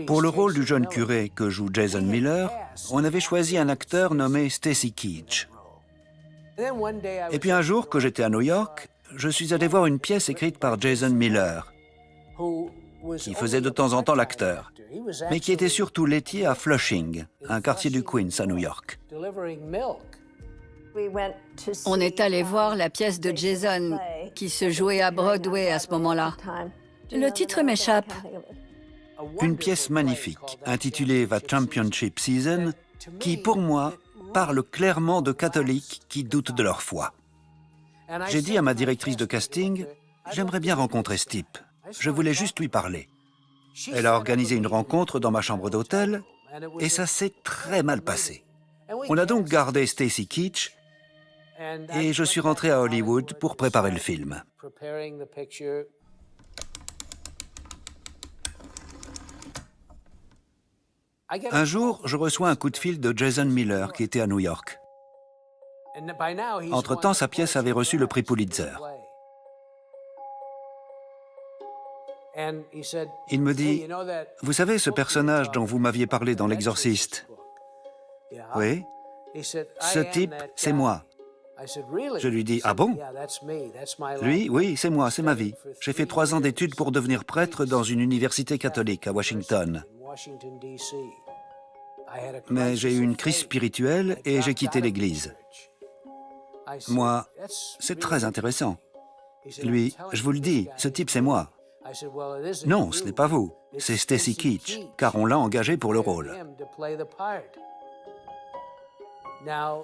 Pour le rôle du jeune curé que joue Jason Miller, on avait choisi un acteur nommé Stacy Keach. Et puis un jour, que j'étais à New York, je suis allé voir une pièce écrite par Jason Miller, qui faisait de temps en temps l'acteur, mais qui était surtout laitier à Flushing, un quartier du Queens à New York. On est allé voir la pièce de Jason qui se jouait à Broadway à ce moment-là. Le titre m'échappe. Une pièce magnifique, intitulée The Championship Season, qui, pour moi, parle clairement de catholiques qui doutent de leur foi. J'ai dit à ma directrice de casting, « J'aimerais bien rencontrer ce type. Je voulais juste lui parler. » Elle a organisé une rencontre dans ma chambre d'hôtel, et ça s'est très mal passé. On a donc gardé Stacy Keach, et je suis rentré à Hollywood pour préparer le film. Un jour, je reçois un coup de fil de Jason Miller, qui était à New York. Entre-temps, sa pièce avait reçu le prix Pulitzer. Il me dit, « Vous savez ce personnage dont vous m'aviez parlé dans L'Exorciste ?»« Oui. »« Ce type, c'est moi. » Je lui dis, « Ah bon ?»« Lui, oui, c'est moi, c'est ma vie. J'ai fait 3 ans d'études pour devenir prêtre dans une université catholique à Washington. Mais j'ai eu une crise spirituelle et j'ai quitté l'Église. Moi, c'est très intéressant. Lui, je vous le dis, ce type, c'est moi. Non, ce n'est pas vous, c'est Stacy Keach, car on l'a engagé pour le rôle.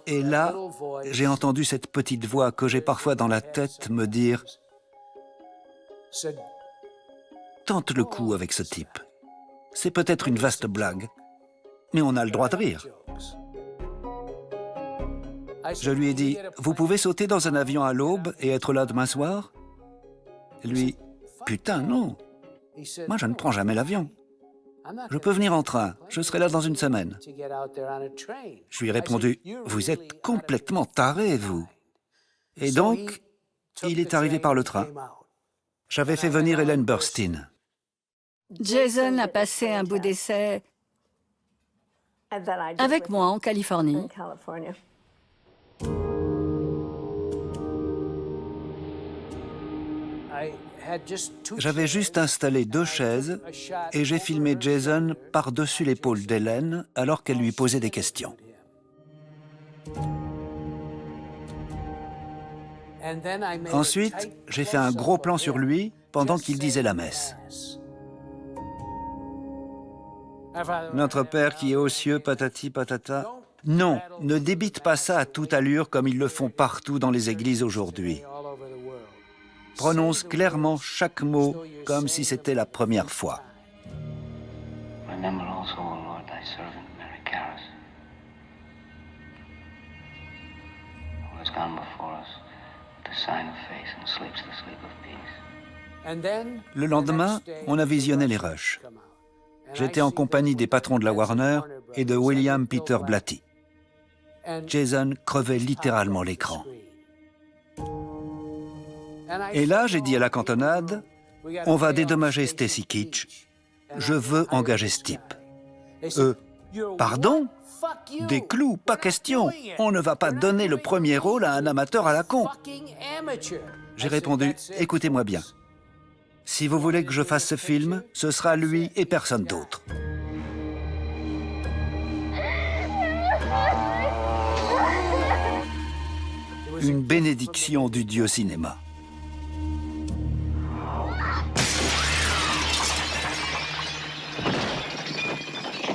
Et là, j'ai entendu cette petite voix que j'ai parfois dans la tête me dire « Tente le coup avec ce type. C'est peut-être une vaste blague, mais on a le droit de rire. » Je lui ai dit, « Vous pouvez sauter dans un avion à l'aube et être là demain soir ?» Lui, « Putain, non. Moi, je ne prends jamais l'avion. Je peux venir en train, je serai là dans une semaine. » Je lui ai répondu, « Vous êtes complètement taré, vous. » Et donc, il est arrivé par le train. J'avais fait venir Ellen Burstyn. Jason a passé un bout d'essai avec moi en Californie. J'avais juste installé 2 chaises et j'ai filmé Jason par-dessus l'épaule d'Hélène alors qu'elle lui posait des questions. Ensuite, j'ai fait un gros plan sur lui pendant qu'il disait la messe. Notre Père qui est aux cieux, patati patata. Non, ne débite pas ça à toute allure comme ils le font partout dans les églises aujourd'hui. Prononce clairement chaque mot comme si c'était la première fois. Remember also, O Lord, thy servant Mary Caris, who has gone before us, the sign of faith and sleeps the sleep of peace. Le lendemain, on a visionné les rushs. J'étais en compagnie des patrons de la Warner et de William Peter Blatty. Jason crevait littéralement l'écran. Et là, j'ai dit à la cantonade, « On va dédommager Stacy Keach. Je veux engager ce type. » Pardon? Des clous, pas question. On ne va pas donner le premier rôle à un amateur à la con. J'ai répondu, « Écoutez-moi bien. Si vous voulez que je fasse ce film, ce sera lui et personne d'autre. » Une bénédiction du dieu cinéma.